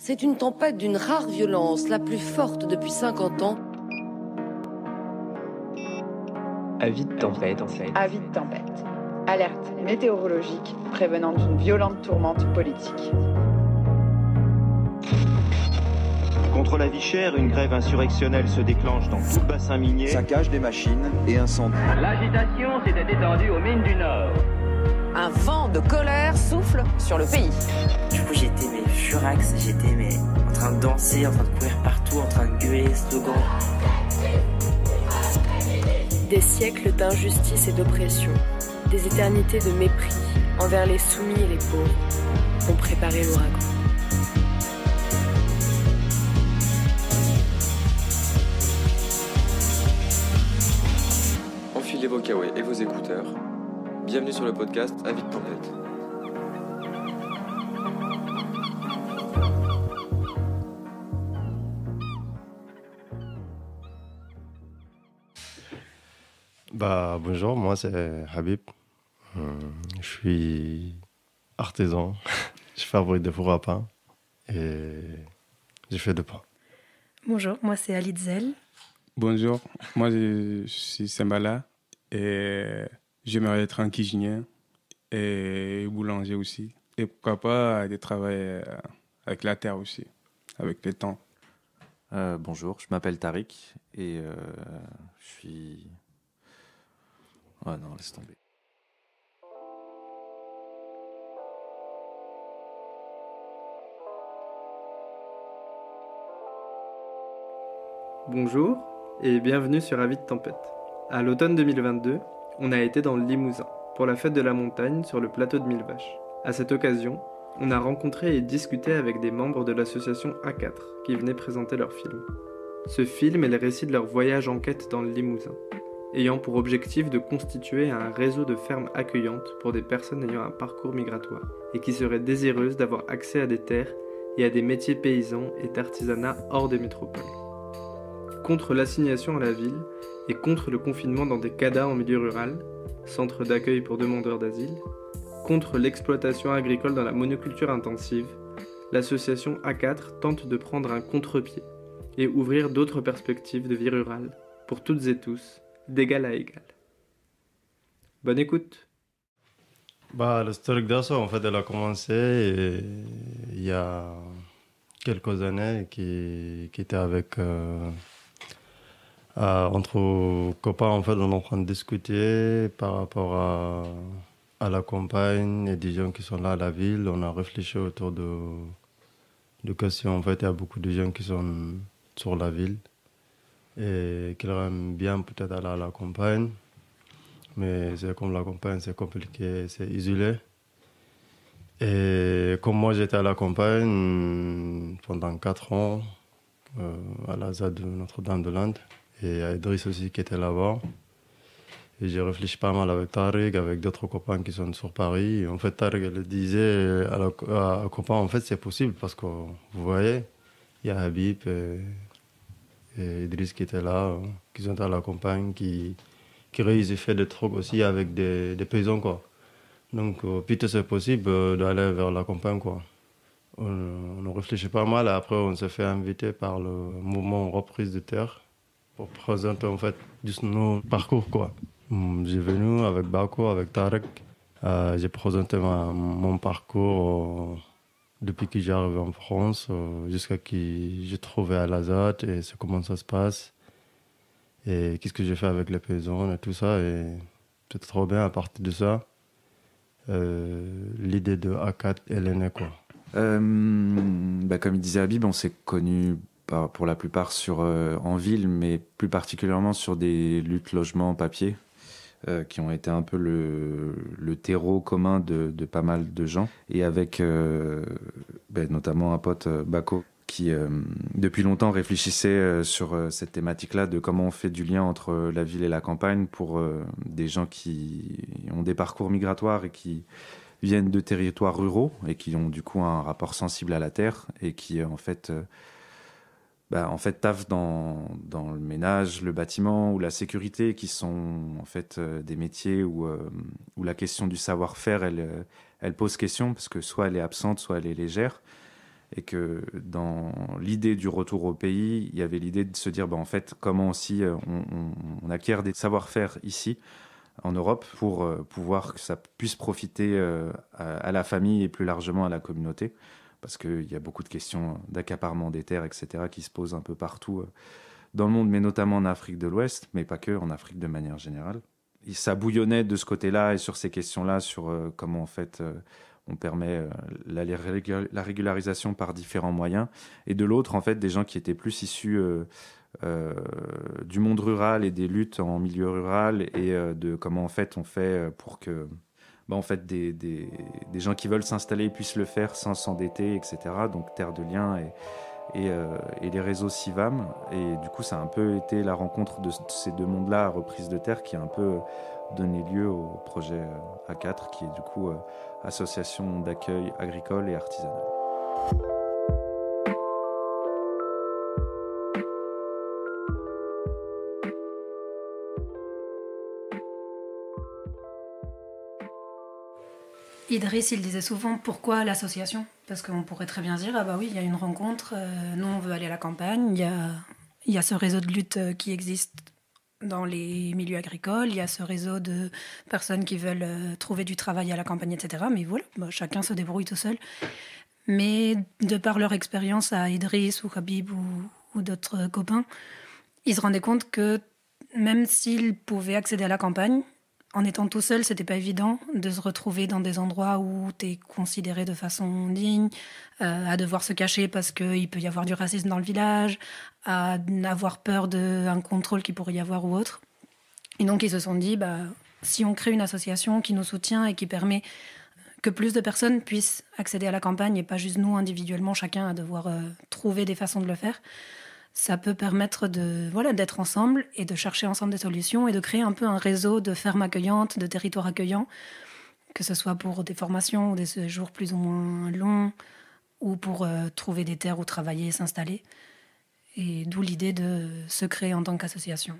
C'est une tempête d'une rare violence, la plus forte depuis 50 ans. Avis de tempête. Avis de tempête. Alerte météorologique prévenant d'une violente tourmente politique. Contre la vie chère, une grève insurrectionnelle se déclenche dans tout le bassin minier. Saccage des machines et incendie. L'agitation s'était étendue aux mines du Nord. Un vent de colère souffle sur le pays. Du coup, j'étais furax, j'étais en train de danser, en train de courir partout, en train de gueuler les slogans. Des siècles d'injustice et d'oppression, des éternités de mépris envers les soumis et les pauvres ont préparé l'ouragan. Enfilez vos kawaii et vos écouteurs. Bienvenue sur le podcast Avis de tempête. Bonjour, moi c'est Habib. Je suis artisan. Je fabrique des fours à pain et je fais du pain. Bonjour, moi c'est Alitzel. Bonjour, moi je suis Sembala et j'aimerais être un cuisinier et boulanger aussi. Et pourquoi pas de travailler avec la terre aussi, avec les temps. Bonjour, je m'appelle Tariq et je suis... Oh non, laisse tomber. Bonjour et bienvenue sur Avis de tempête. À l'automne 2022, on a été dans le Limousin pour la fête de la montagne sur le plateau de Millevaches. À cette occasion, on a rencontré et discuté avec des membres de l'association A4 qui venaient présenter leur film. Ce film est le récit de leur voyage en quête dans le Limousin, ayant pour objectif de constituer un réseau de fermes accueillantes pour des personnes ayant un parcours migratoire et qui seraient désireuses d'avoir accès à des terres et à des métiers paysans et d'artisanat hors des métropoles. Contre l'assignation à la ville et contre le confinement dans des CADA en milieu rural, centre d'accueil pour demandeurs d'asile, contre l'exploitation agricole dans la monoculture intensive, l'association A4 tente de prendre un contre-pied et ouvrir d'autres perspectives de vie rurale pour toutes et tous, d'égal à égal. Bonne écoute. L'historique d'assaut, en fait, elle a commencé il y a quelques années qui était avec... entre copains, en fait, on est en train de discuter par rapport à la campagne et des gens qui sont là à la ville. On a réfléchi autour de questions. En fait, il y a beaucoup de gens qui sont sur la ville et qui aiment bien peut-être aller à la campagne. Mais c'est comme la campagne, c'est compliqué, c'est isolé. Et comme moi, j'étais à la campagne pendant 4 ans, à la ZAD de Notre-Dame-de-Lande. Et il y a Idriss aussi qui était là-bas. Et j'ai réfléchi pas mal avec Tariq, avec d'autres copains qui sont sur Paris. Et en fait, Tariq elle disait à copain, en fait, c'est possible parce que vous voyez, il y a Habib et Idriss qui étaient là, qui sont à la campagne, qui réussissent à faire des trucs aussi avec des paysans, quoi. Donc, peut-être c'est possible d'aller vers la campagne, quoi. On a réfléchi pas mal. Après, on s'est fait inviter par le mouvement Reprise de Terre pour présenter en fait juste nos parcours, quoi. J'ai venu avec Bako, avec Tarek. J'ai présenté mon parcours depuis que j'arrive en France jusqu'à que j'ai trouvé à l'Azad et c'est comment ça se passe et qu'est-ce que j'ai fait avec les paysans et tout ça. Et c'était trop bien à partir de ça. L'idée de A4 elle est née, quoi. Comme il disait Habib, on s'est connus pour la plupart en ville, mais plus particulièrement sur des luttes logement papier qui ont été un peu le terreau commun de pas mal de gens. Et avec notamment un pote, Bako, qui depuis longtemps réfléchissait sur cette thématique-là de comment on fait du lien entre la ville et la campagne pour des gens qui ont des parcours migratoires et qui viennent de territoires ruraux et qui ont du coup un rapport sensible à la terre et qui en fait taffent dans le ménage, le bâtiment ou la sécurité, qui sont en fait des métiers où la question du savoir-faire elle pose question parce que soit elle est absente, soit elle est légère. Et que dans l'idée du retour au pays, il y avait l'idée de se dire, en fait, comment aussi on acquiert des savoir-faire ici, en Europe, pour pouvoir que ça puisse profiter à la famille et plus largement à la communauté. Parce qu'il y a beaucoup de questions d'accaparement des terres, etc., qui se posent un peu partout dans le monde, mais notamment en Afrique de l'Ouest, mais pas que, en Afrique de manière générale. Et ça bouillonnait de ce côté-là et sur ces questions-là, sur comment, en fait... on permet la régularisation par différents moyens. Et de l'autre, en fait, des gens qui étaient plus issus du monde rural et des luttes en milieu rural et de comment, en fait, on fait pour que en fait, des gens qui veulent s'installer puissent le faire sans s'endetter, etc. Donc, Terre de Liens et les réseaux CIVAM. Et du coup, ça a un peu été la rencontre de ces deux mondes-là à reprise de terre qui a un peu donné lieu au projet A4, qui est du coup association d'accueil agricole et artisanale. Idriss, il disait souvent pourquoi l'association ? Parce qu'on pourrait très bien dire, ah bah oui, il y a une rencontre, nous on veut aller à la campagne, il y a ce réseau de lutte qui existe dans les milieux agricoles, il y a ce réseau de personnes qui veulent trouver du travail à la campagne, etc. Mais voilà, chacun se débrouille tout seul. Mais de par leur expérience à Idriss ou Habib ou d'autres copains, ils se rendaient compte que même s'ils pouvaient accéder à la campagne, en étant tout seul, c'était pas évident de se retrouver dans des endroits où t'es considéré de façon digne, à devoir se cacher parce qu'il peut y avoir du racisme dans le village, à avoir peur d'un contrôle qu'il pourrait y avoir ou autre. Et donc ils se sont dit, si on crée une association qui nous soutient et qui permet que plus de personnes puissent accéder à la campagne et pas juste nous individuellement, chacun à devoir trouver des façons de le faire, ça peut permettre d'être ensemble et de chercher ensemble des solutions et de créer un peu un réseau de fermes accueillantes, de territoires accueillants, que ce soit pour des formations ou des séjours plus ou moins longs, ou pour trouver des terres où travailler et s'installer. Et d'où l'idée de se créer en tant qu'association.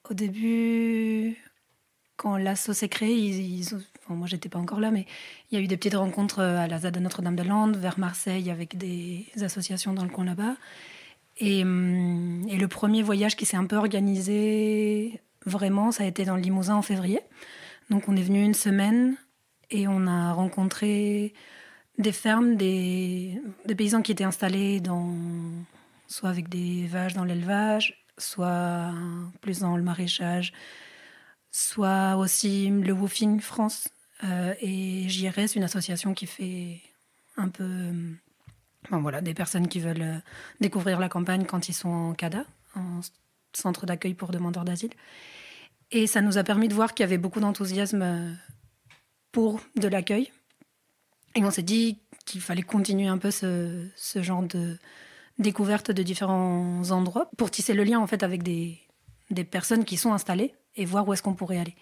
Au début, quand l'asso s'est créé, moi j'étais pas encore là, mais il y a eu des petites rencontres à la ZAD de Notre-Dame-de-Lande, vers Marseille, avec des associations dans le coin là-bas. Et le premier voyage qui s'est un peu organisé vraiment, ça a été dans le Limousin en février. Donc on est venu une semaine et on a rencontré des fermes, des paysans qui étaient installés soit avec des vaches dans l'élevage, soit plus dans le maraîchage, soit aussi le Woofing France et JRS, une association qui fait un peu... des personnes qui veulent découvrir la campagne quand ils sont en CADA, en centre d'accueil pour demandeurs d'asile. Et ça nous a permis de voir qu'il y avait beaucoup d'enthousiasme pour de l'accueil. Et on s'est dit qu'il fallait continuer un peu ce genre de découverte de différents endroits pour tisser le lien en fait avec des personnes qui sont installées et voir où est-ce qu'on pourrait aller.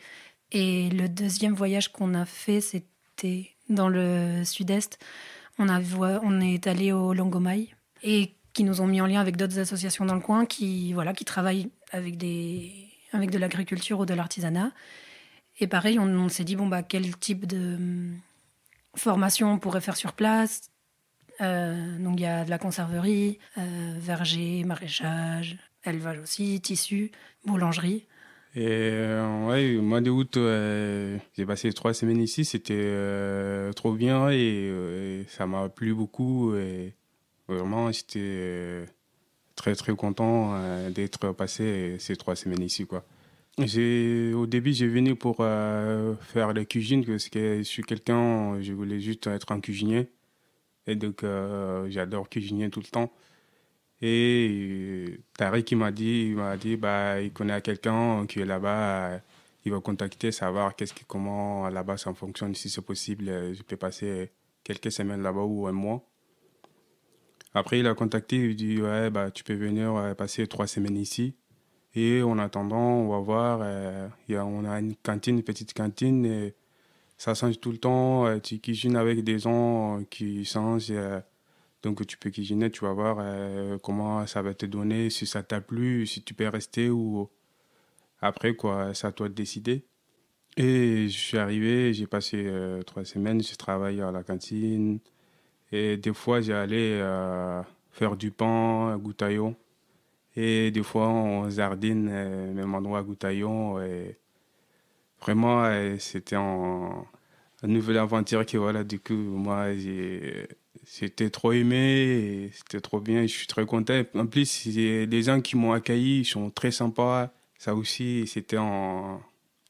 Et le deuxième voyage qu'on a fait, c'était dans le sud-est. On est allé au Longomai et qui nous ont mis en lien avec d'autres associations dans le coin qui travaillent avec de l'agriculture ou de l'artisanat. Et pareil, on s'est dit, quel type de formation on pourrait faire sur place. Donc il y a de la conserverie, verger, maraîchage, élevage aussi, tissu, boulangerie. Et au mois d'août, j'ai passé 3 semaines ici, c'était trop bien et ça m'a plu beaucoup. Et vraiment, j'étais très très content d'être passé ces 3 semaines ici, quoi. Au début, j'ai venu pour faire la cuisine parce que je suis quelqu'un, je voulais juste être un cuisinier. Et donc, j'adore cuisiner tout le temps. Et Tariq, il m'a dit, il connaît quelqu'un qui est là-bas, il va contacter, savoir comment là-bas ça fonctionne, si c'est possible, je peux passer quelques semaines là-bas ou un mois. Après, il a contacté, il dit, tu peux venir passer 3 semaines ici. Et en attendant, on va voir, on a une petite cantine, et ça change tout le temps, tu cuisines avec des gens qui changent. Donc tu peux cuisiner, tu vas voir comment ça va te donner, si ça t'a plu, si tu peux rester ou... Après, c'est à toi de décider. Et je suis arrivé, j'ai passé 3 semaines, j'ai travaillé à la cantine. Et des fois, j'allais faire du pain à Goutaillon. Et des fois, on zardine, même endroit à Goutaillon. Et vraiment, c'était une nouvelle aventure que, voilà, du coup, moi, c'était trop aimé. Et c'était trop bien. Je suis très content. En plus, les gens qui m'ont accueilli, ils sont très sympas. Ça aussi, c'était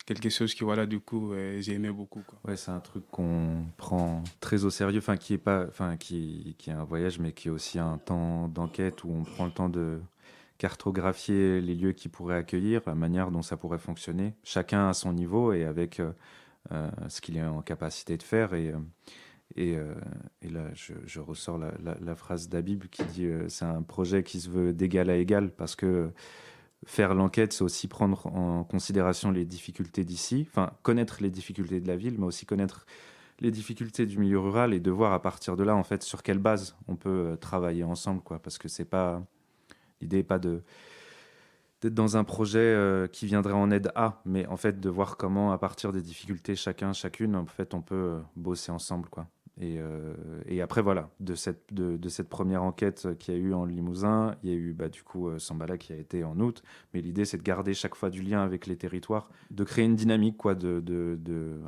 quelque chose qui, voilà, du coup, j'ai aimé beaucoup, quoi. Ouais, c'est un truc qu'on prend très au sérieux, qui est un voyage, mais qui est aussi un temps d'enquête où on prend le temps de cartographier les lieux qui pourraient accueillir, la manière dont ça pourrait fonctionner, chacun à son niveau et avec ce qu'il est en capacité de faire. Et là, je ressors la phrase d'Habib qui dit c'est un projet qui se veut d'égal à égal, parce que faire l'enquête, c'est aussi prendre en considération les difficultés d'ici, connaître les difficultés de la ville, mais aussi connaître les difficultés du milieu rural et de voir à partir de là, en fait, sur quelle base on peut travailler ensemble, quoi. Parce que l'idée n'est pas d'être dans un projet qui viendrait en aide à, mais en fait de voir comment, à partir des difficultés chacune, en fait, on peut bosser ensemble, quoi. Et après, voilà, de cette première enquête qu'il y a eu en Limousin, il y a eu du coup Sambala qui a été en août, mais l'idée c'est de garder chaque fois du lien avec les territoires, de créer une dynamique, quoi,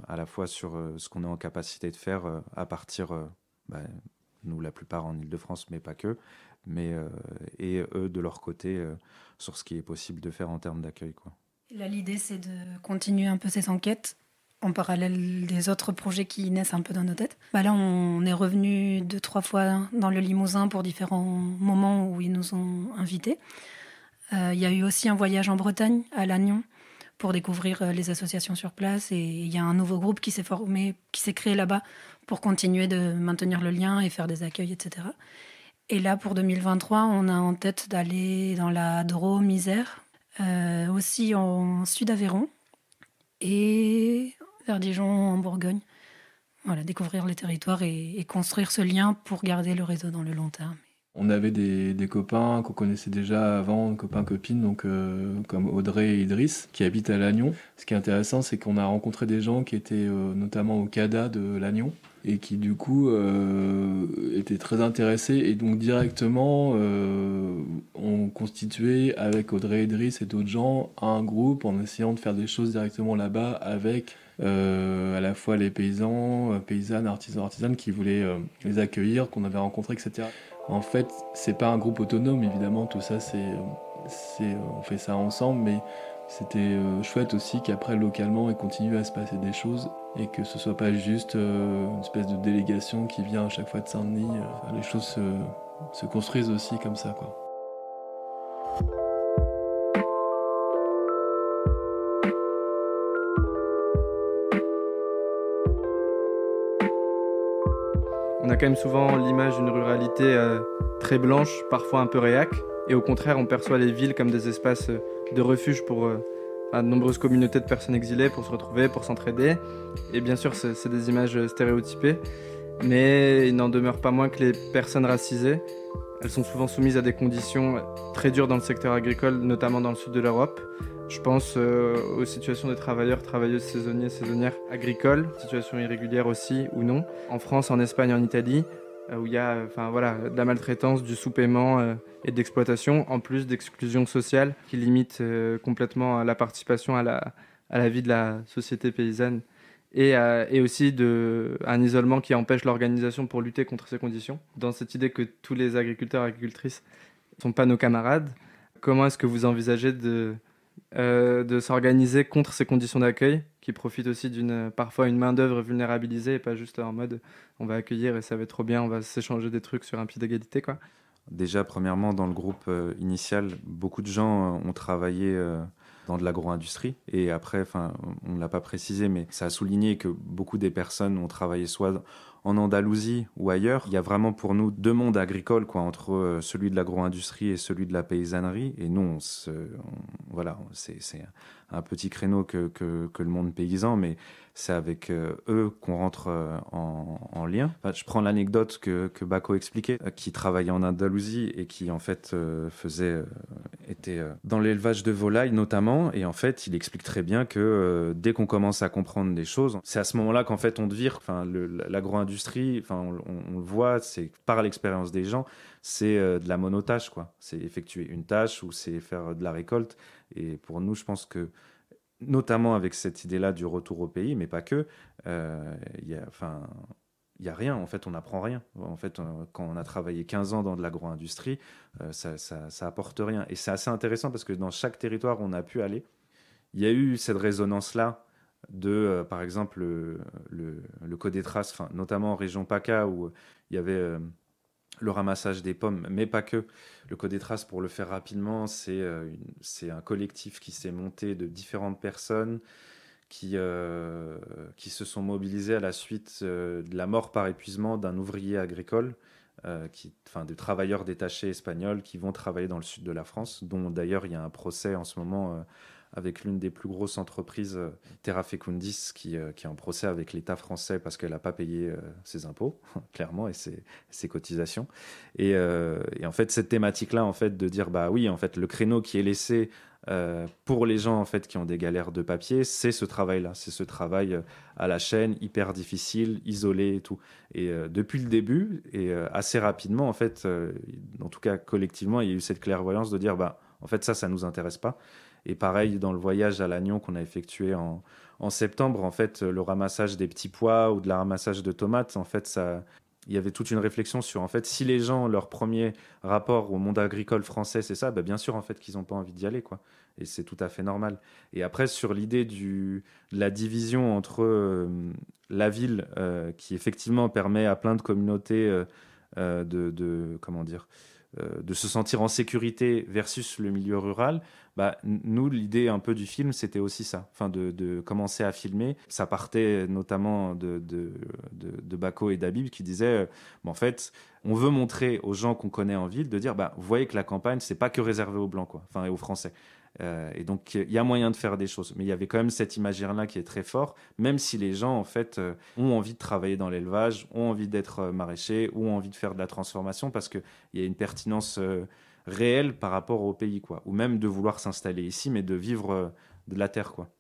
à la fois sur ce qu'on est en capacité de faire à partir, nous la plupart en Ile-de-France, mais pas que, et eux de leur côté sur ce qui est possible de faire en termes d'accueil, quoi. Là, l'idée c'est de continuer un peu ces enquêtes en parallèle des autres projets qui naissent un peu dans nos têtes. Là, on est revenu 2-3 fois dans le Limousin pour différents moments où ils nous ont invités. Il y a eu aussi un voyage en Bretagne, à Lannion, pour découvrir les associations sur place. Et il y a un nouveau groupe qui s'est formé, qui s'est créé là-bas pour continuer de maintenir le lien et faire des accueils, etc. Et là, pour 2023, on a en tête d'aller dans la Drôme, Isère, aussi en Sud-Aveyron et vers Dijon, en Bourgogne. Voilà, découvrir les territoires et construire ce lien pour garder le réseau dans le long terme. On avait des copains qu'on connaissait déjà avant, copains-copines, donc comme Audrey et Idriss, qui habitent à Lannion. Ce qui est intéressant, c'est qu'on a rencontré des gens qui étaient notamment au CADA de Lannion et qui du coup étaient très intéressés et donc directement ont constitué avec Audrey et Idriss et d'autres gens un groupe en essayant de faire des choses directement là-bas avec à la fois les paysans, paysannes, artisanes qui voulaient les accueillir, qu'on avait rencontrés, etc. En fait, c'est pas un groupe autonome, évidemment, tout ça, on fait ça ensemble, mais c'était chouette aussi qu'après, localement, il continue à se passer des choses et que ce soit pas juste une espèce de délégation qui vient à chaque fois de Saint-Denis. Les choses se construisent aussi comme ça, quoi. On a quand même souvent l'image d'une ruralité très blanche, parfois un peu réac, et au contraire on perçoit les villes comme des espaces de refuge pour de nombreuses communautés de personnes exilées pour se retrouver, pour s'entraider. Et bien sûr c'est des images stéréotypées, mais il n'en demeure pas moins que les personnes racisées, elles sont souvent soumises à des conditions très dures dans le secteur agricole, notamment dans le sud de l'Europe. Je pense aux situations des travailleurs, travailleuses saisonniers, saisonnières agricoles, situations irrégulières aussi ou non, en France, en Espagne, en Italie, où il y a de la maltraitance, du sous-paiement et d'exploitation, en plus d'exclusion sociale qui limite complètement la participation à la vie de la société paysanne et aussi un isolement qui empêche l'organisation pour lutter contre ces conditions. Dans cette idée que tous les agriculteurs et agricultrices ne sont pas nos camarades, comment est-ce que vous envisagez de s'organiser contre ces conditions d'accueil qui profitent aussi parfois une main-d'œuvre vulnérabilisée et pas juste en mode on va accueillir et ça va être trop bien, on va s'échanger des trucs sur un pied d'égalité, quoi. Déjà, premièrement, dans le groupe initial, beaucoup de gens ont travaillé dans de l'agro-industrie et après, on ne l'a pas précisé, mais ça a souligné que beaucoup des personnes ont travaillé soit en Andalousie ou ailleurs. Il y a vraiment pour nous deux mondes agricoles, quoi, entre celui de l'agro-industrie et celui de la paysannerie. Et nous, c'est un petit créneau que le monde paysan, mais c'est avec eux qu'on rentre en lien. Je prends l'anecdote que Bako expliquait, qui travaillait en Andalousie et qui en fait était dans l'élevage de volailles notamment, et en fait il explique très bien que dès qu'on commence à comprendre des choses, c'est à ce moment-là qu'en fait on devire. Enfin, l'agro-industrie, enfin, on le voit, c'est par l'expérience des gens, c'est de la monotâche, quoi. C'est effectuer une tâche ou c'est faire de la récolte. Et pour nous, je pense que notamment avec cette idée-là du retour au pays, mais pas que, il y a rien, en fait, on n'apprend rien. En fait, quand on a travaillé 15 ans dans de l'agro-industrie, ça apporte rien. Et c'est assez intéressant parce que dans chaque territoire où on a pu aller, il y a eu cette résonance-là de, par exemple, le Codétras, notamment en région PACA, où il y avait le ramassage des pommes, mais pas que. Le Codétras, pour le faire rapidement, c'est un collectif qui s'est monté de différentes personnes qui se sont mobilisés à la suite de la mort par épuisement d'un ouvrier agricole, des travailleurs détachés espagnols qui vont travailler dans le sud de la France, dont d'ailleurs il y a un procès en ce moment avec l'une des plus grosses entreprises, Terra Fecundis, qui est en procès avec l'État français parce qu'elle n'a pas payé ses impôts, clairement, et ses cotisations. Et en fait, cette thématique-là, en fait, de dire, bah oui, en fait, le créneau qui est laissé pour les gens en fait qui ont des galères de papier, c'est ce travail-là, c'est ce travail à la chaîne, hyper difficile, isolé et tout. Et depuis le début et assez rapidement, en fait, en tout cas collectivement, il y a eu cette clairvoyance de dire, bah en fait ça nous intéresse pas. Et pareil dans le voyage à Lannion qu'on a effectué en septembre, en fait, le ramassage des petits pois ou de la ramassage de tomates, en fait ça. Il y avait toute une réflexion sur, en fait, si les gens, leur premier rapport au monde agricole français, c'est ça, bah bien sûr, en fait, qu'ils n'ont pas envie d'y aller, quoi. Et c'est tout à fait normal. Et après, sur l'idée de la division entre la ville, qui effectivement permet à plein de communautés de se sentir en sécurité versus le milieu rural, bah, nous, l'idée un peu du film, c'était aussi ça, de commencer à filmer. Ça partait notamment de Bako et d'Habib qui disaient, en fait, on veut montrer aux gens qu'on connaît en ville, de dire, bah, vous voyez que la campagne, c'est pas que réservé aux Blancs, quoi, et aux Français. Et donc, il y a moyen de faire des choses. Mais il y avait quand même cet imaginaire-là qui est très fort, même si les gens, en fait, ont envie de travailler dans l'élevage, ont envie d'être maraîchers, ont envie de faire de la transformation, parce qu'il y a une pertinence réelle par rapport au pays, quoi. Ou même de vouloir s'installer ici, mais de vivre de la terre, quoi.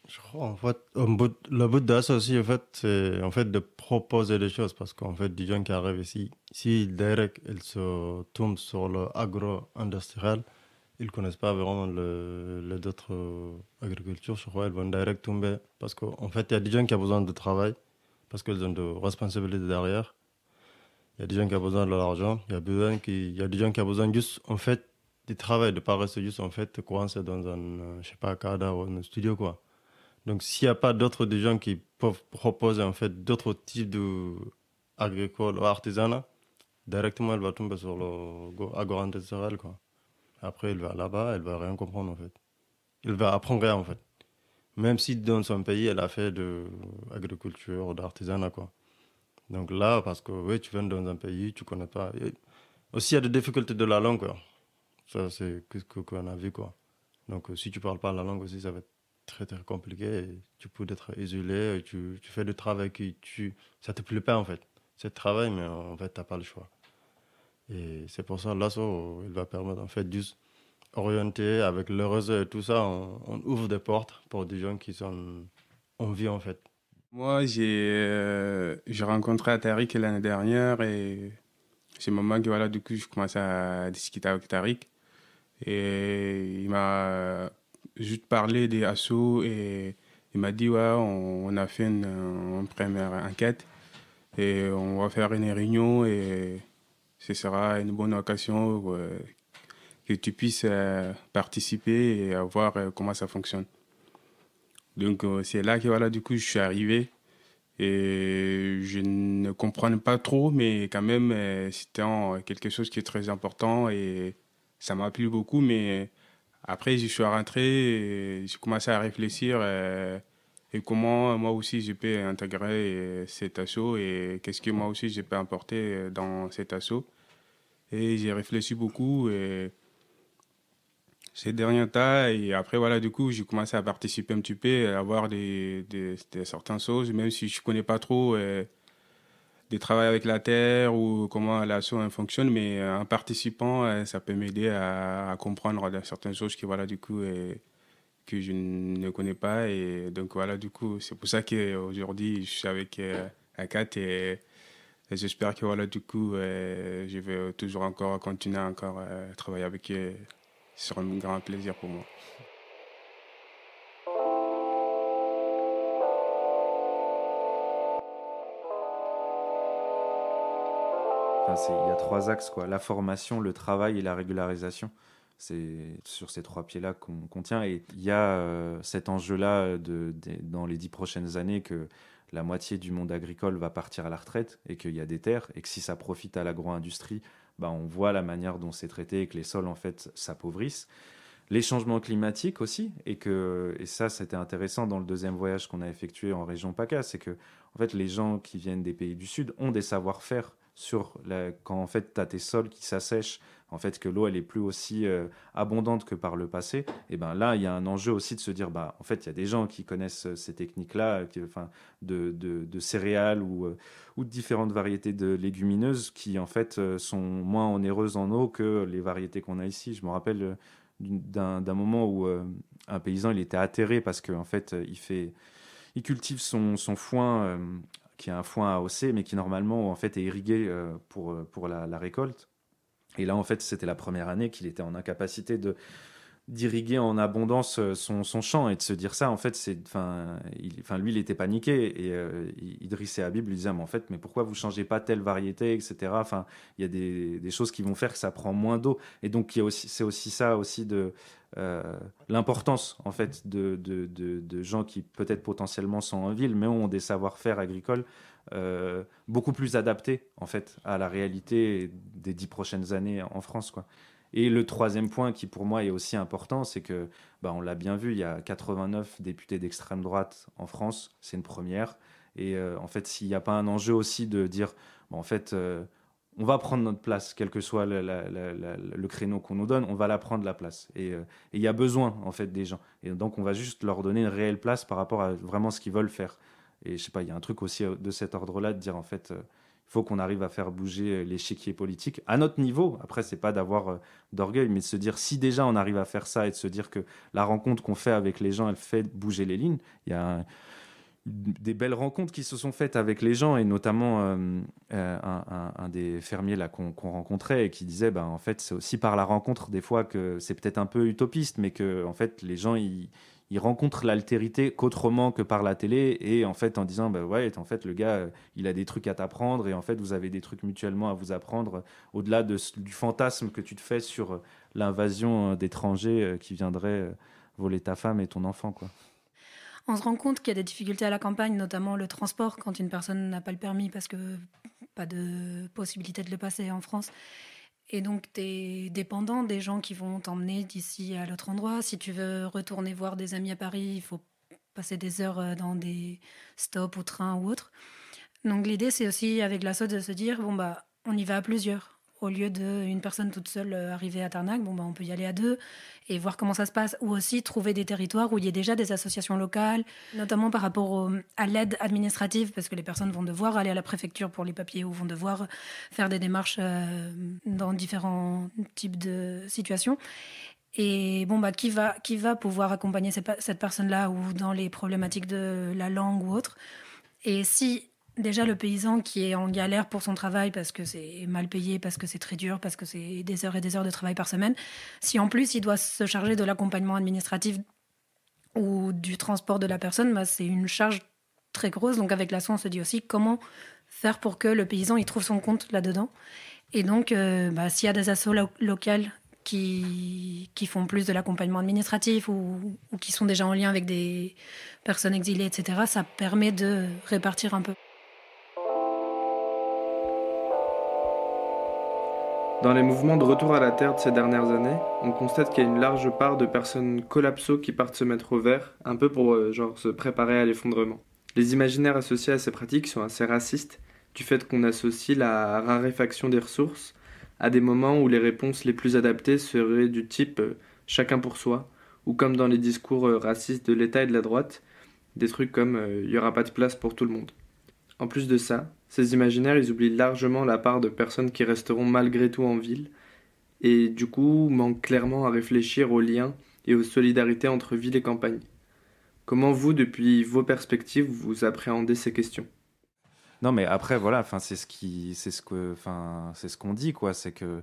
Je crois, en fait, le but de ça aussi, en fait, c'est en fait, de proposer des choses, parce qu'en fait, des gens qui arrivent ici, si direct, ils se tombent sur le agro-industriel, ils ne connaissent pas vraiment les d'autres agricultures, je crois, ils vont direct tomber. Parce qu'en fait, il y a des gens qui ont besoin de travail, parce qu'ils ont des responsabilités derrière. Il y a des gens qui ont besoin de l'argent. Il y a des gens qui ont besoin juste, en fait, du travail, de ne pas rester juste, en fait, coincé dans un, je sais pas, cadre ou un studio, quoi. Donc, s'il n'y a pas d'autres des gens qui peuvent proposer, en fait, d'autres types d'agriculture ou artisanat, directement, elle va tomber sur le agro-industriel, quoi. Après, il va là-bas, elle va rien comprendre, en fait. Il va apprendre rien, en fait. Même si dans son pays, elle a fait de agriculture ou d'artisanat, quoi. Donc là, parce que oui, tu viens dans un pays, tu connais pas. Et aussi, il y a des difficultés de la langue, quoi. Ça, c'est ce qu'on a vu, quoi. Donc, si tu parles pas la langue aussi, ça va être très, très compliqué. Et tu peux être isolé, et tu fais du travail ça te plaît pas, en fait. C'est le travail, mais en fait, tu n'as pas le choix. Et c'est pour ça, l'assaut, il va permettre, en fait, juste orienter avec le réseau et tout ça, on ouvre des portes pour des gens qui sont en vie, en fait. Moi, j'ai rencontré Tariq l'année dernière et c'est le moment que, voilà, du coup, je commence à discuter avec Tariq. Et il m'a juste parlé des assos et il m'a dit, ouais, on a fait une première enquête et on va faire une réunion et ce sera une bonne occasion que tu puisses participer et voir comment ça fonctionne. Donc, c'est là que, voilà, du coup, je suis arrivé et je ne comprenais pas trop, mais quand même, c'était quelque chose qui est très important et ça m'a plu beaucoup. Mais après, je suis rentré et j'ai commencé à réfléchir et comment moi aussi je peux intégrer cet asso et qu'est-ce que moi aussi je peux apporter dans cet asso. Et j'ai réfléchi beaucoup ces derniers temps et après voilà, du coup j'ai commencé à participer un petit peu, à voir des certaines choses, même si je connais pas trop de travailler avec la terre ou comment l'asso fonctionne, mais en participant, ça peut m'aider à comprendre certaines choses qui, voilà, du coup, que je ne connais pas. Et donc, voilà, du coup, c'est pour ça qu'aujourd'hui, je suis avec Akat et j'espère que, voilà, du coup, je vais toujours encore continuer à travailler avec eux. Ce sera un grand plaisir pour moi. Il y a 3 axes, quoi. La formation, le travail et la régularisation. C'est sur ces 3 pieds-là qu'on tient. Et il y a cet enjeu-là dans les 10 prochaines années que la moitié du monde agricole va partir à la retraite et qu'il y a des terres et que si ça profite à l'agro-industrie, on voit la manière dont c'est traité et que les sols, en fait, s'appauvrissent. Les changements climatiques aussi, et ça, c'était intéressant dans le 2e voyage qu'on a effectué en région PACA, c'est que en fait, les gens qui viennent des pays du Sud ont des savoir-faire quand en fait tu as tes sols qui s'assèchent, en fait que l'eau elle est plus aussi abondante que par le passé, et là il y a un enjeu aussi de se dire en fait il y a des gens qui connaissent ces techniques là de céréales ou de différentes variétés de légumineuses qui en fait sont moins onéreuses en eau que les variétés qu'on a ici. Je me rappelle d'un moment où un paysan il était atterré parce que en fait il cultive son foin qui est un foin AOC, mais qui normalement en fait est irrigué pour la récolte. Et là, en fait, c'était la première année qu'il était en incapacité d'irriguer en abondance son champ, et de se dire ça, en fait, lui, il était paniqué, et Idriss et Habib lui disaient, mais pourquoi vous changez pas telle variété, etc. Il y a des choses qui vont faire que ça prend moins d'eau, et donc c'est aussi ça aussi de l'importance en fait de gens qui peut-être potentiellement sont en ville mais ont des savoir-faire agricoles beaucoup plus adaptés en fait à la réalité des 10 prochaines années en France, quoi. Et le 3e point qui pour moi est aussi important, c'est que on l'a bien vu, il y a 89 députés d'extrême droite en France, c'est une première, et en fait s'il n'y a pas un enjeu aussi de dire en fait on va prendre notre place, quel que soit le créneau qu'on nous donne, on va la prendre la place. Et il y a besoin, en fait, des gens. Et donc, on va juste leur donner une réelle place par rapport à vraiment ce qu'ils veulent faire. Et je sais pas, il y a un truc aussi de cet ordre-là, de dire, en fait, il faut qu'on arrive à faire bouger l'échiquier politique à notre niveau. Après, c'est pas d'avoir d'orgueil, mais de se dire, si déjà on arrive à faire ça et de se dire que la rencontre qu'on fait avec les gens, elle fait bouger les lignes. Il y a des belles rencontres qui se sont faites avec les gens, et notamment un des fermiers là qu'on rencontrait et qui disait en fait c'est aussi par la rencontre des fois que c'est peut-être un peu utopiste, mais que en fait les gens ils rencontrent l'altérité qu'autrement que par la télé, et en fait en disant ouais en fait le gars il a des trucs à t'apprendre, et en fait vous avez des trucs mutuellement à vous apprendre au-delà du fantasme que tu te fais sur l'invasion d'étrangers qui viendraient voler ta femme et ton enfant, quoi. On se rend compte qu'il y a des difficultés à la campagne, notamment le transport, quand une personne n'a pas le permis parce que pas de possibilité de le passer en France. Et donc, tu es dépendant des gens qui vont t'emmener d'ici à l'autre endroit. Si tu veux retourner voir des amis à Paris, il faut passer des heures dans des stops ou trains ou autres. Donc, l'idée, c'est aussi avec l'asso de se dire, on y va à plusieurs. Au lieu d'une personne toute seule arriver à Tarnac, on peut y aller à 2 et voir comment ça se passe. Ou aussi trouver des territoires où il y a déjà des associations locales, notamment par rapport à l'aide administrative, parce que les personnes vont devoir aller à la préfecture pour les papiers ou vont devoir faire des démarches dans différents types de situations. Et qui va pouvoir accompagner cette personne-là, ou dans les problématiques de la langue ou autre. Et si déjà le paysan qui est en galère pour son travail parce que c'est mal payé, parce que c'est très dur, parce que c'est des heures et des heures de travail par semaine, si en plus il doit se charger de l'accompagnement administratif ou du transport de la personne, c'est une charge très grosse. Donc avec l'asso, on se dit aussi comment faire pour que le paysan il trouve son compte là-dedans. Et donc s'il y a des assos locales qui font plus de l'accompagnement administratif ou qui sont déjà en lien avec des personnes exilées, etc., ça permet de répartir un peu. Dans les mouvements de retour à la terre de ces dernières années, on constate qu'il y a une large part de personnes collapso qui partent se mettre au vert, un peu pour se préparer à l'effondrement. Les imaginaires associés à ces pratiques sont assez racistes, du fait qu'on associe la raréfaction des ressources à des moments où les réponses les plus adaptées seraient du type « chacun pour soi », ou comme dans les discours racistes de l'État et de la droite, des trucs comme « il n'y aura pas de place pour tout le monde ». En plus de ça, Ces imaginaires, ils oublient largement la part de personnes qui resteront malgré tout en ville, et du coup manquent clairement à réfléchir aux liens et aux solidarités entre ville et campagne. Comment vous, depuis vos perspectives, vous appréhendez ces questions ? Non, mais après, voilà, c'est ce qu'on dit, quoi. C'est que,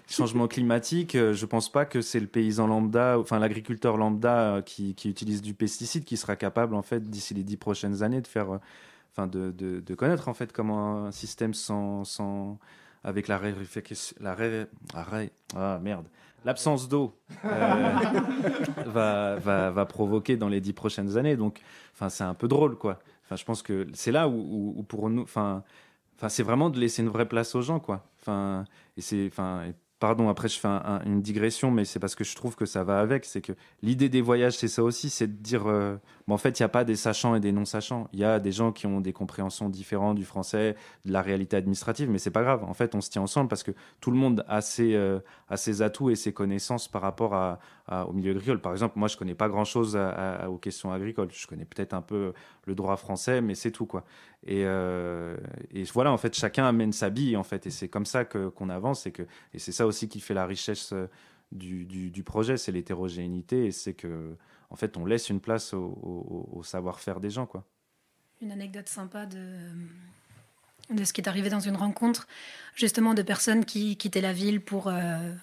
changement climatique, je pense pas que c'est le paysan lambda, l'agriculteur lambda qui utilise du pesticide qui sera capable, en fait, d'ici les 10 prochaines années, de faire, de connaître, en fait, comment un système avec l'absence d'eau va provoquer dans les 10 prochaines années. Donc, c'est un peu drôle, quoi. Je pense que c'est là où pour nous, c'est vraiment de laisser une vraie place aux gens, quoi. Pardon, après je fais une digression, mais c'est parce que je trouve que ça va avec. C'est que l'idée des voyages, c'est ça aussi, c'est de dire, en fait, il n'y a pas des sachants et des non-sachants. Il y a des gens qui ont des compréhensions différentes du français, de la réalité administrative, mais c'est pas grave. En fait, on se tient ensemble parce que tout le monde a ses atouts et ses connaissances par rapport au milieu agricole. Par exemple, moi, je connais pas grand-chose aux questions agricoles. Je connais peut-être un peu le droit français, mais c'est tout, quoi. Et voilà, en fait, chacun amène sa bille, en fait, et c'est comme ça qu'on avance, et c'est ça aussi qui fait la richesse du projet, c'est l'hétérogénéité, et c'est que, en fait, on laisse une place au savoir-faire des gens, quoi. Une anecdote sympa de ce qui est arrivé dans une rencontre, justement, de personnes qui quittaient la ville pour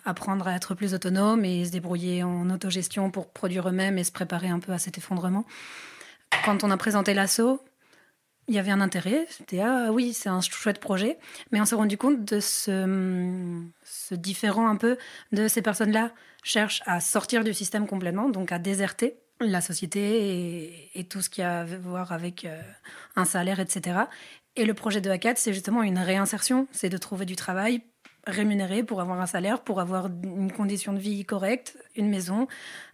apprendre à être plus autonomes et se débrouiller en autogestion pour produire eux-mêmes et se préparer un peu à cet effondrement. Quand on a présenté l'asso, il y avait un intérêt, c'était ah oui, c'est un chouette projet, mais on s'est rendu compte de ce différent un peu de ces personnes-là cherchent à sortir du système complètement, donc à déserter la société et tout ce qui a à voir avec un salaire, etc. Et le projet de ACAD, c'est justement une réinsertion, c'est de trouver du travail rémunéré pour avoir un salaire, pour avoir une condition de vie correcte, une maison,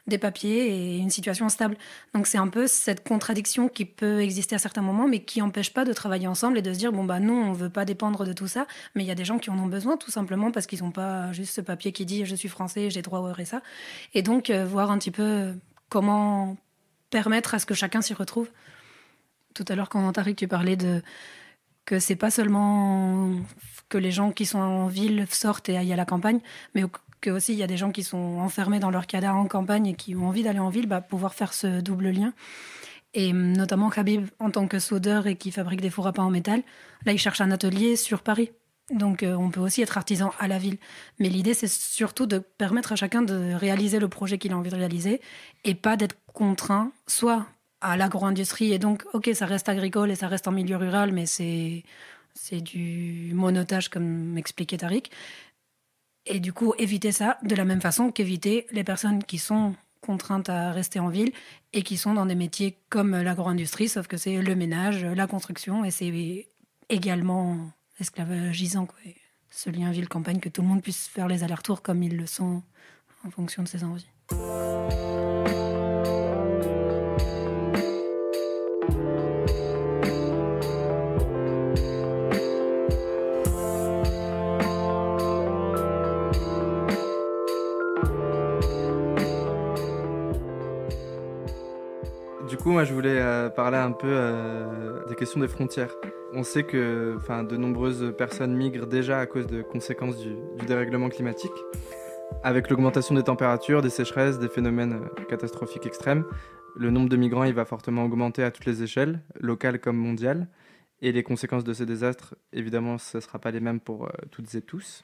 des papiers et une situation stable. Donc c'est un peu cette contradiction qui peut exister à certains moments, mais qui n'empêche pas de travailler ensemble et de se dire non, on ne veut pas dépendre de tout ça, mais il y a des gens qui en ont besoin tout simplement parce qu'ils n'ont pas juste ce papier qui dit je suis français, j'ai droit au RSA. Et donc voir un petit peu comment permettre à ce que chacun s'y retrouve. Tout à l'heure, quand Tariq, tu parlais que c'est pas seulement que les gens qui sont en ville sortent et aillent à la campagne, mais que aussi il y a des gens qui sont enfermés dans leur CADA en campagne et qui ont envie d'aller en ville, pouvoir faire ce double lien. Et notamment Khabib, en tant que soudeur et qui fabrique des fours à pain en métal, là il cherche un atelier sur Paris. Donc on peut aussi être artisan à la ville. Mais l'idée, c'est surtout de permettre à chacun de réaliser le projet qu'il a envie de réaliser et pas d'être contraint, soit à l'agro-industrie, et donc, ok, ça reste agricole et ça reste en milieu rural, mais c'est du monotage, comme m'expliquait Tariq. Et du coup, éviter ça de la même façon qu'éviter les personnes qui sont contraintes à rester en ville et qui sont dans des métiers comme l'agro-industrie, sauf que c'est le ménage, la construction, et c'est également esclavagisant, quoi. Et ce lien ville-campagne, que tout le monde puisse faire les allers-retours comme ils le sont en fonction de ses envies. Du coup, moi, je voulais parler un peu des questions des frontières. On sait que de nombreuses personnes migrent déjà à cause de conséquences du dérèglement climatique. Avec l'augmentation des températures, des sécheresses, des phénomènes catastrophiques extrêmes, le nombre de migrants il va fortement augmenter à toutes les échelles, locales comme mondiales. Et les conséquences de ces désastres, évidemment, ce ne sera pas les mêmes pour toutes et tous.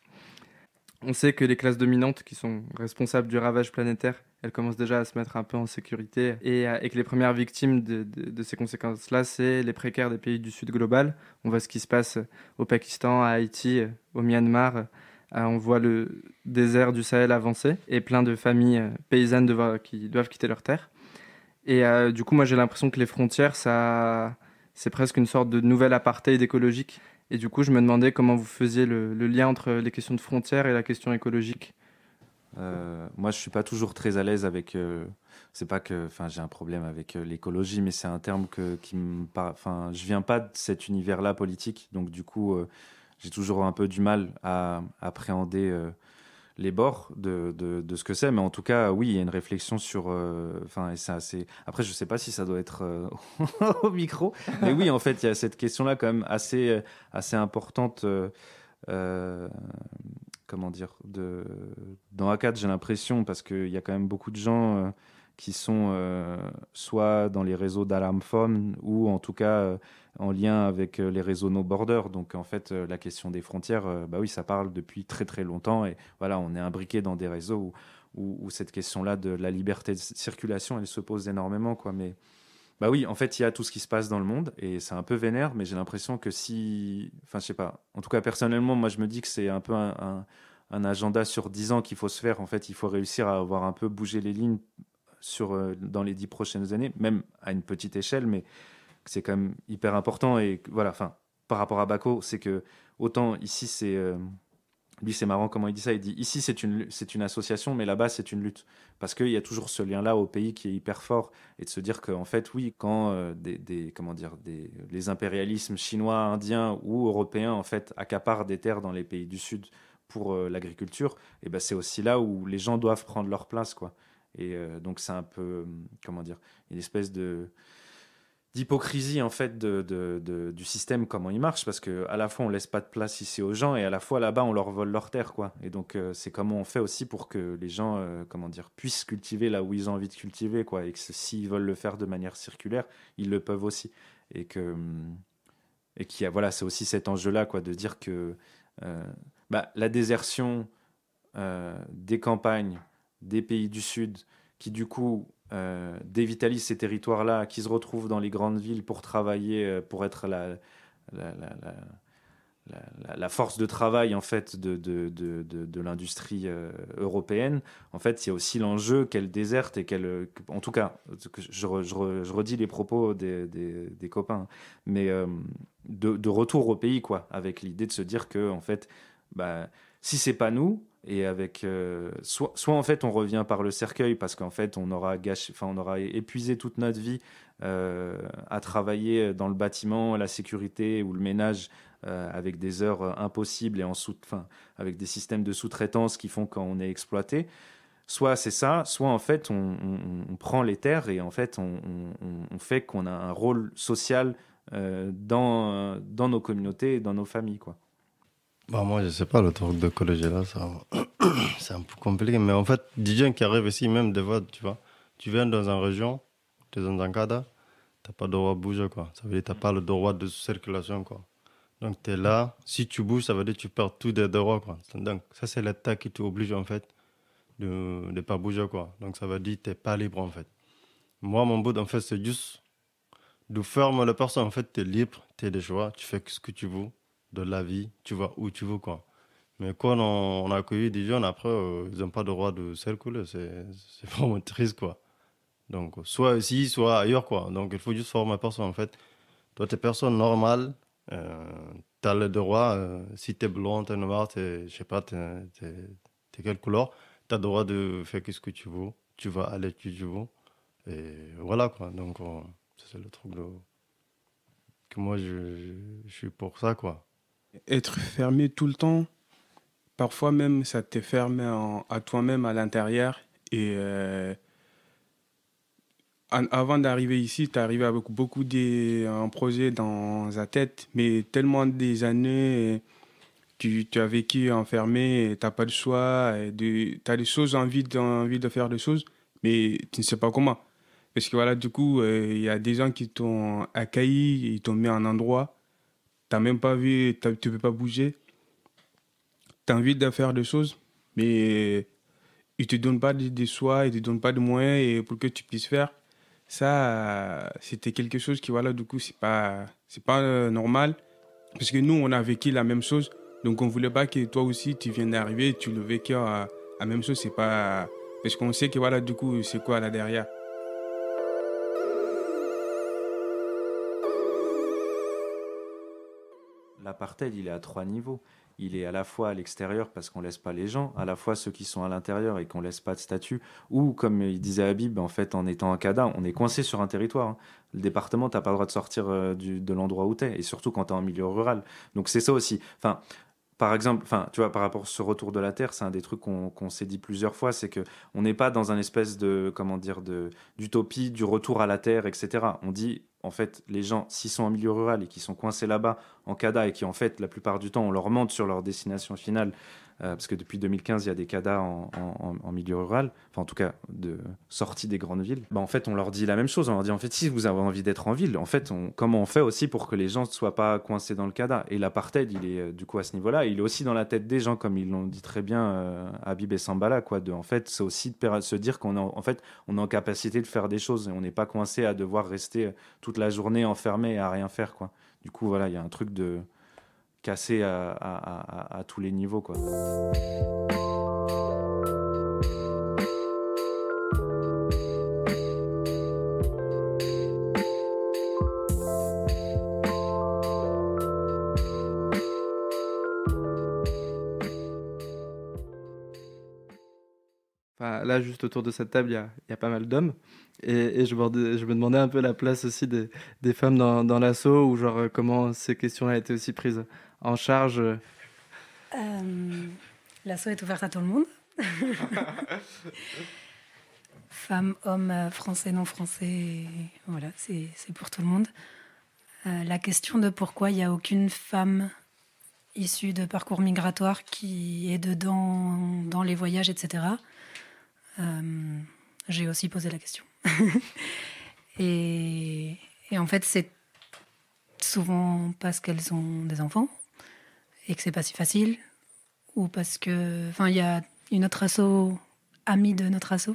On sait que les classes dominantes qui sont responsables du ravage planétaire, elles commencent déjà à se mettre un peu en sécurité et que les premières victimes de ces conséquences-là, c'est les précaires des pays du Sud global. On voit ce qui se passe au Pakistan, à Haïti, au Myanmar. On voit le désert du Sahel avancer et plein de familles paysannes qui doivent quitter leur terre. Et du coup, moi, j'ai l'impression que les frontières, c'est presque une sorte de nouvel apartheid écologique. Et du coup, je me demandais comment vous faisiez le lien entre les questions de frontières et la question écologique. Moi, je suis pas toujours très à l'aise avec. C'est pas que, j'ai un problème avec l'écologie, mais c'est un terme qui me parle. Je viens pas de cet univers-là politique, donc du coup, j'ai toujours un peu du mal à appréhender les bords de ce que c'est, mais en tout cas, oui, il y a une réflexion sur... et c'est assez... Après, je ne sais pas si ça doit être au micro, mais oui, en fait, il y a cette question-là quand même assez importante. Comment dire, dans ACAD, j'ai l'impression, parce qu'il y a quand même beaucoup de gens qui sont soit dans les réseaux d'Alarmphone ou en tout cas en lien avec les réseaux No Border. Donc en fait, la question des frontières, oui, ça parle depuis très très longtemps et voilà, on est imbriqué dans des réseaux où cette question-là de la liberté de circulation, elle se pose énormément, quoi. Mais oui, en fait, il y a tout ce qui se passe dans le monde et c'est un peu vénère, mais j'ai l'impression que je sais pas. En tout cas, personnellement, moi, je me dis que c'est un peu un agenda sur 10 ans qu'il faut se faire. En fait, il faut réussir à avoir un peu bougé les lignes dans les 10 prochaines années, même à une petite échelle, mais c'est quand même hyper important. Et voilà, par rapport à Bako, c'est que autant ici, lui, c'est marrant comment il dit ça. Il dit ici, c'est une association, mais là-bas, c'est une lutte. Parce qu'il y a toujours ce lien-là au pays qui est hyper fort. Et de se dire qu'en fait, oui, quand les impérialismes chinois, indiens ou européens, en fait, accaparent des terres dans les pays du Sud pour l'agriculture, et c'est aussi là où les gens doivent prendre leur place, quoi. Et donc, c'est un peu, une espèce d'hypocrisie en fait du système, comment il marche, parce que à la fois on laisse pas de place ici aux gens et à la fois là-bas on leur vole leur terre, quoi. Et donc c'est comment on fait aussi pour que les gens puissent cultiver là où ils ont envie de cultiver, quoi, et que s'ils veulent le faire de manière circulaire, ils le peuvent aussi, et qu'il y a, voilà, c'est aussi cet enjeu-là, quoi, de dire que la désertion des campagnes, des pays du Sud, qui du coup dévitalisent ces territoires-là, qui se retrouvent dans les grandes villes pour travailler, pour être la force de travail en fait de l'industrie européenne. En fait, il y a aussi l'enjeu qu'elle déserte et qu'elle, en tout cas, je redis les propos des copains, mais de retour au pays, quoi, avec l'idée de se dire que en fait, si c'est pas nous, et avec soit en fait on revient par le cercueil parce qu'en fait on aura épuisé toute notre vie à travailler dans le bâtiment, la sécurité ou le ménage avec des heures impossibles et avec des systèmes de sous-traitance qui font qu'on est exploité. Soit c'est ça, soit en fait on prend les terres et en fait on fait qu'on a un rôle social dans nos communautés et dans nos familles, quoi. Moi, je sais pas, le truc d'écologie là, ça, c'est un peu compliqué. Mais en fait, des gens qui arrivent ici, même des fois, tu vois, tu viens dans une région, tu es dans un cadre, tu n'as pas le droit de bouger, quoi. Ça veut dire que tu n'as pas le droit de circulation, quoi. Donc, tu es là, si tu bouges, ça veut dire que tu perds tous tes droits, quoi. Donc, ça, c'est l'État qui t'oblige, en fait, de ne pas bouger, quoi. Donc, ça veut dire que tu n'es pas libre, en fait. Moi, mon but, en fait, c'est juste de fermer la personne. En fait, tu es libre, tu as des choix, tu fais ce que tu veux de la vie, tu vas où tu veux, quoi. Mais quand on a accueilli des jeunes, après, ils n'ont pas le droit de circuler. C'est vraiment triste, quoi. Donc, soit ici, soit ailleurs, quoi. Donc, il faut juste former la personne, en fait. Toi, tu es personne normale, tu as le droit, si tu es blond, tu es noir, je sais pas, tu es quelle couleur, tu as le droit de faire ce que tu veux, tu vas aller où tu veux. Et voilà, quoi. Donc, c'est le truc que moi, je suis pour ça, quoi. Être fermé tout le temps, parfois même ça te ferme à toi-même à l'intérieur. Et avant d'arriver ici, tu es arrivé avec beaucoup de projets dans la tête, mais tellement des années, tu as vécu enfermé, tu n'as pas de choix, tu as des choses, envie de faire des choses, mais tu ne sais pas comment. Parce que voilà, du coup, il y a des gens qui t'ont accueilli, ils t'ont mis en endroit. Tu n'as même pas vu, tu ne peux pas bouger. Tu as envie de faire des choses, mais ils ne te donnent pas de choix, ils ne te donnent pas de moyens pour que tu puisses faire. Ça, c'était quelque chose qui, voilà, du coup, c'est pas normal. Parce que nous, on a vécu la même chose. Donc, on ne voulait pas que toi aussi, tu viennes d'arriver et tu le vécu la même chose. C'est pas... Parce qu'on sait que, voilà, du coup, c'est quoi là derrière. L'apartheid, il est à 3 niveaux. Il est à la fois à l'extérieur parce qu'on ne laisse pas les gens, à la fois ceux qui sont à l'intérieur et qu'on ne laisse pas de statut, ou comme il disait Habib, en fait, en étant un CADA, on est coincé sur un territoire. Hein. Le département, tu n'as pas le droit de sortir de l'endroit où tu es, et surtout quand tu es en milieu rural. Donc c'est ça aussi. Enfin, par exemple, tu vois, par rapport à ce retour de la Terre, c'est un des trucs qu'on s'est dit plusieurs fois, c'est qu'on n'est pas dans un espèce d'utopie du retour à la Terre, etc. On dit, en fait, les gens, s'ils sont en milieu rural et qui sont coincés là-bas en CADA et qui, en fait, la plupart du temps, on leur montre sur leur destination finale, parce que depuis 2015, il y a des CADA en milieu rural, enfin en tout cas de sortie des grandes villes. En fait, on leur dit la même chose. On leur dit en fait, si vous avez envie d'être en ville, en fait, comment on fait aussi pour que les gens ne soient pas coincés dans le CADA. Et l'apartheid, il est du coup à ce niveau-là, il est aussi dans la tête des gens, comme ils l'ont dit très bien Habib et Sambala, quoi. En fait, c'est aussi de se dire qu'on est en capacité de faire des choses et on n'est pas coincé à devoir rester toute la journée enfermé et à rien faire, quoi. Du coup, voilà, il y a un truc de cassé à tous les niveaux, quoi. Enfin, là, juste autour de cette table, il y a pas mal d'hommes. Et je me demandais un peu la place aussi des femmes dans l'asso, ou genre comment ces questions-là étaient aussi prises en charge. L'asso est ouverte à tout le monde. Femmes, hommes, français, non français, voilà, c'est pour tout le monde. La question de pourquoi il n'y a aucune femme issue de parcours migratoire qui est dedans dans les voyages, etc. J'ai aussi posé la question. et en fait, c'est souvent parce qu'elles ont des enfants et que c'est pas si facile, ou parce que, il y a une autre asso, amie de notre asso,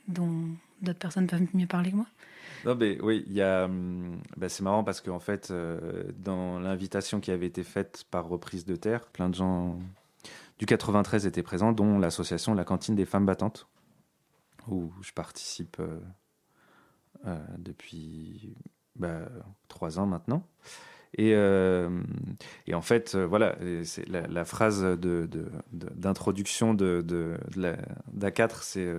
dont d'autres personnes peuvent mieux parler que moi. Non, mais oui, il y a. C'est marrant parce qu'en fait, dans l'invitation qui avait été faite par Reprise de Terre, plein de gens du 93 étaient présents, dont l'association La Cantine des Femmes Battantes, où je participe depuis 3 ans maintenant. Et en fait, voilà, c'est la phrase d'introduction d'A4, c'est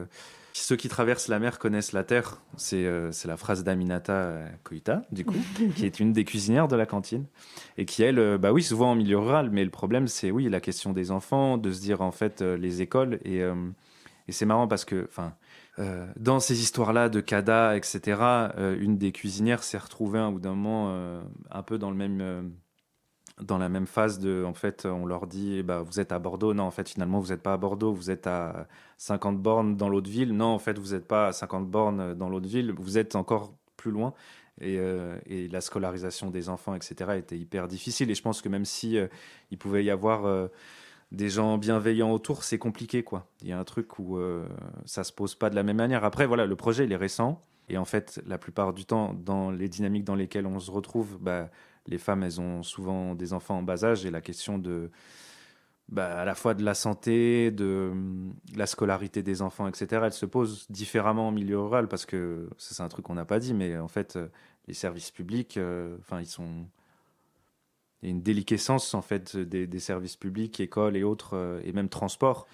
ceux qui traversent la mer connaissent la terre. C'est la phrase d'Aminata Koïta, du coup, qui est une des cuisinières de la cantine, et qui, elle, oui, souvent en milieu rural, mais le problème, c'est, oui, la question des enfants, de se dire, en fait, les écoles, et c'est marrant parce que, dans ces histoires-là de CADA, etc., une des cuisinières s'est retrouvée un bout d'un moment un peu dans la même phase de, en fait, on leur dit, vous êtes à Bordeaux. Non, en fait, finalement, vous n'êtes pas à Bordeaux. Vous êtes à 50 bornes dans l'autre ville. Non, en fait, vous n'êtes pas à 50 bornes dans l'autre ville. Vous êtes encore plus loin. Et la scolarisation des enfants, etc., était hyper difficile. Et je pense que même si il pouvait y avoir des gens bienveillants autour, c'est compliqué, quoi. Il y a un truc où ça se pose pas de la même manière. Après, voilà, le projet, il est récent. Et en fait, la plupart du temps, dans les dynamiques dans lesquelles on se retrouve, les femmes, elles ont souvent des enfants en bas âge, et la question à la fois de la santé, de la scolarité des enfants, etc., elle se pose différemment en milieu rural, parce que c'est un truc qu'on n'a pas dit, mais en fait, les services publics, il y a une déliquescence, en fait, des services publics, écoles et autres, et même transport.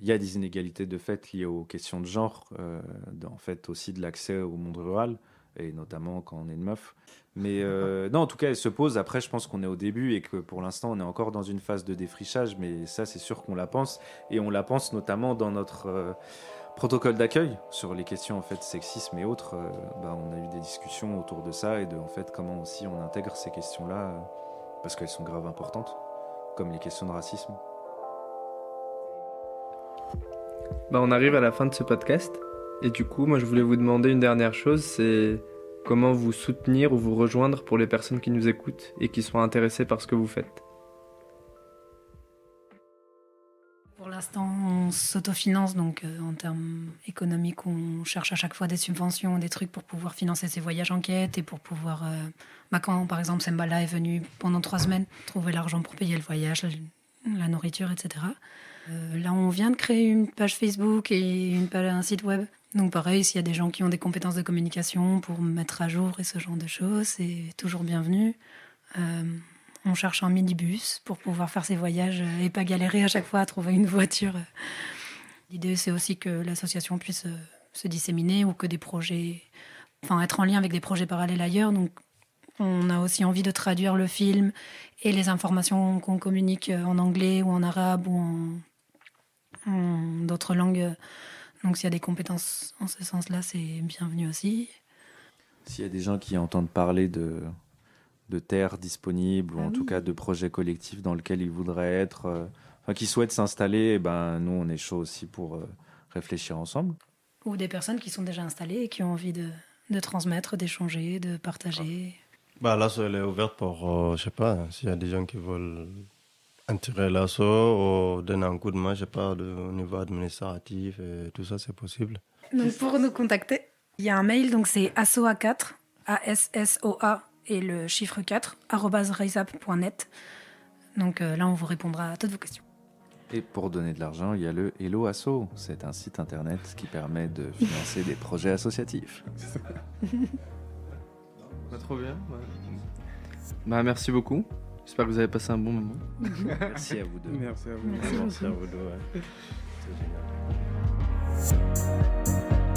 Il y a des inégalités de fait liées aux questions de genre, en fait aussi de l'accès au monde rural, et notamment quand on est une meuf. Mais non, en tout cas, elle se pose. Après, je pense qu'on est au début et que pour l'instant, on est encore dans une phase de défrichage, mais ça, c'est sûr qu'on la pense. Et on la pense notamment dans notre protocole d'accueil sur les questions, en fait, sexisme et autres. On a eu des discussions autour de ça et de, en fait, comment aussi on intègre ces questions-là, parce qu'elles sont grave importantes, comme les questions de racisme. On arrive à la fin de ce podcast. Et du coup, moi, je voulais vous demander une dernière chose, c'est comment vous soutenir ou vous rejoindre pour les personnes qui nous écoutent et qui sont intéressées par ce que vous faites. Pour l'instant, on s'autofinance, donc en termes économiques, on cherche à chaque fois des subventions, des trucs pour pouvoir financer ces voyages enquêtes et pour pouvoir, quand par exemple Sembala est venu pendant 3 semaines, trouver l'argent pour payer le voyage, la nourriture, etc. Là, on vient de créer une page Facebook et un site web. Donc pareil, s'il y a des gens qui ont des compétences de communication pour mettre à jour et ce genre de choses, c'est toujours bienvenu. On cherche un minibus pour pouvoir faire ces voyages et pas galérer à chaque fois à trouver une voiture. L'idée, c'est aussi que l'association puisse se disséminer ou que des projets... être en lien avec des projets parallèles ailleurs. Donc On a aussi envie de traduire le film et les informations qu'on communique en anglais ou en arabe ou en d'autres langues. Donc s'il y a des compétences en ce sens-là, c'est bienvenu aussi. S'il y a des gens qui entendent parler de terres disponibles ou en tout cas de projets collectifs dans lesquels ils voudraient être, qui souhaitent s'installer, eh ben, nous on est chaud aussi pour réfléchir ensemble. Ou des personnes qui sont déjà installées et qui ont envie de transmettre, d'échanger, de partager. L'asso elle est ouverte pour, je sais pas, s'il y a des gens qui veulent intégrer l'asso ou donner un coup de main, je sais pas, au niveau administratif et tout ça, c'est possible. Donc pour nous contacter, il y a un mail, donc c'est assoa4, ASSOA et le chiffre 4, @risap.net. Donc là, on vous répondra à toutes vos questions. Et pour donner de l'argent, il y a le Hello Asso. C'est un site internet qui permet de financer des projets associatifs. Trop bien. Merci beaucoup. J'espère que vous avez passé un bon moment. Merci à vous deux. Merci à vous. Merci à vous deux. Ouais. C'est génial.